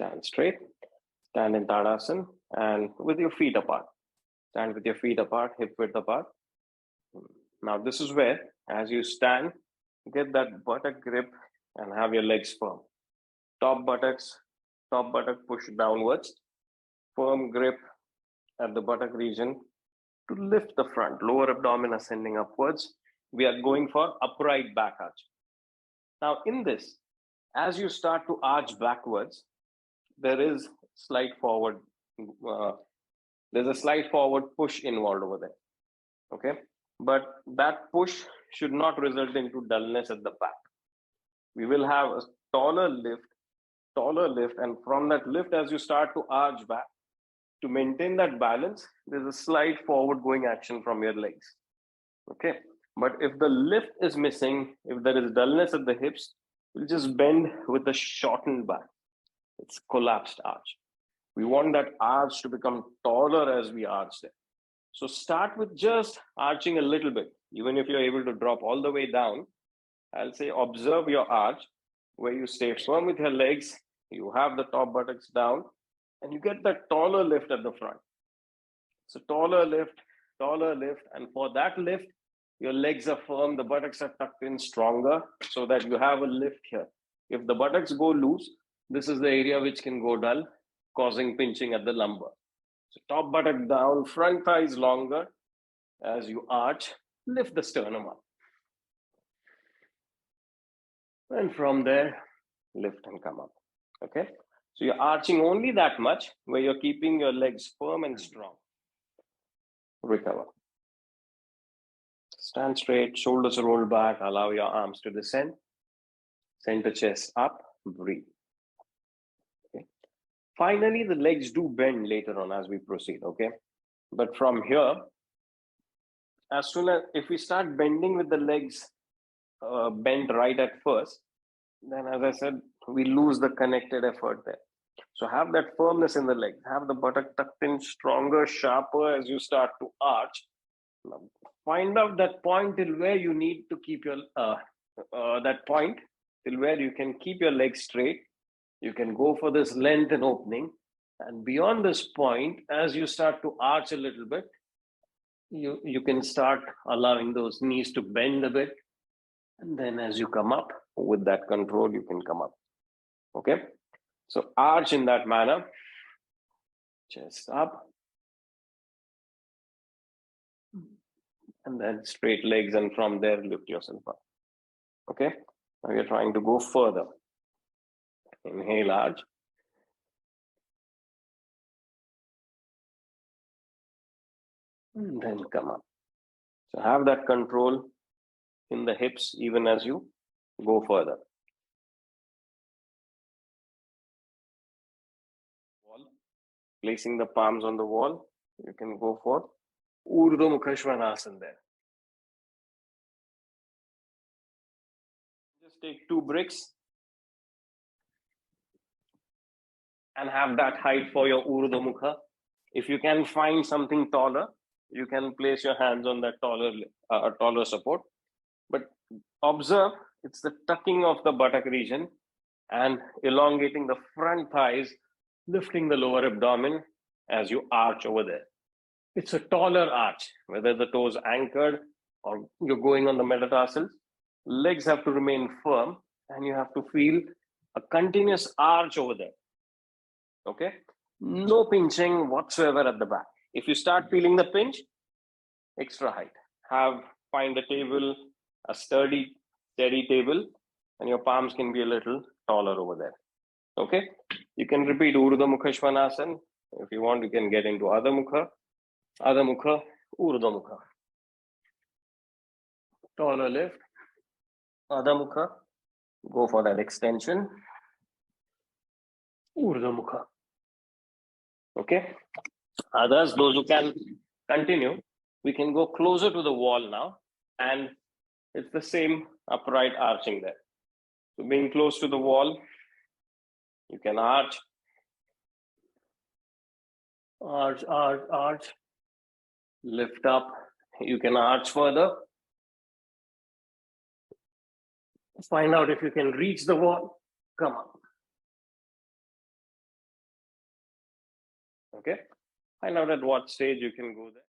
Stand straight, stand in Tadasana, and with your feet apart. Stand with your feet apart, hip width apart. Now this is where, as you stand, get that buttock grip and have your legs firm. Top buttock push downwards, firm grip at the buttock region to lift the front, lower abdomen ascending upwards. We are going for upright back arch. Now in this, as you start to arch backwards, there is slight forward, there's a slight forward push involved over there, okay? But that push should not result into dullness at the back. We will have a taller lift, and from that lift, as you start to arch back, to maintain that balance, there's a slight forward going action from your legs, okay? But if the lift is missing, if there is dullness at the hips, we'll just bend with a shortened back. It's collapsed arch. We want that arch to become taller as we arch there. So start with just arching a little bit. Even if you're able to drop all the way down, I'll say observe your arch where you stay firm with your legs, you have the top buttocks down, and you get that taller lift at the front. So taller lift, and for that lift, your legs are firm, the buttocks are tucked in stronger so that you have a lift here. If the buttocks go loose, this is the area which can go dull, causing pinching at the lumbar. So top buttock down, front thighs longer. As you arch, lift the sternum up. And from there, lift and come up, okay? So you're arching only that much where you're keeping your legs firm and strong. Recover. Stand straight, shoulders roll back, allow your arms to descend. Center chest up, breathe. Okay. Finally, the legs do bend later on as we proceed, okay? But from here, as soon as, if we start bending with the legs bent right at first, then as I said, we lose the connected effort there. So have that firmness in the leg, have the buttock tucked in stronger, sharper as you start to arch. Now, find out that point till where you need to keep your, that point till where you can keep your legs straight. You can go for this length and opening. And beyond this point, as you start to arch a little bit, you can start allowing those knees to bend a bit. And then as you come up with that control, you can come up, okay? So arch in that manner, chest up. And then straight legs, and from there, lift yourself up, okay? Now you're trying to go further. Inhale, arch. And then come up. So have that control in the hips even as you go further. Wall. Placing the palms on the wall, you can go for Urdhva Mukha Svanasana there. Just take 2 bricks and have that height for your Urdhva Mukha. If you can find something taller, you can place your hands on that taller support. But observe, it's the tucking of the buttock region and elongating the front thighs, lifting the lower abdomen as you arch over there. It's a taller arch, whether the toes anchored or you're going on the metatarsals. Legs have to remain firm and you have to feel a continuous arch over there, okay? No pinching whatsoever at the back. If you start feeling the pinch, extra height. Find a table, a steady table, and your palms can be a little taller over there, okay? You can repeat Urdhva Mukha Svanasana. If you want, you can get into Adha Mukha, Urdhva Mukha. Taller lift, Adha Mukha, go for that extension, Urdhva Mukha. Okay? Others, those who can continue, we can go closer to the wall now, and it's the same upright arching there. So being close to the wall, you can arch, lift up. You can arch further. Find out if you can reach the wall, come up. Okay. Find out at what stage you can go there.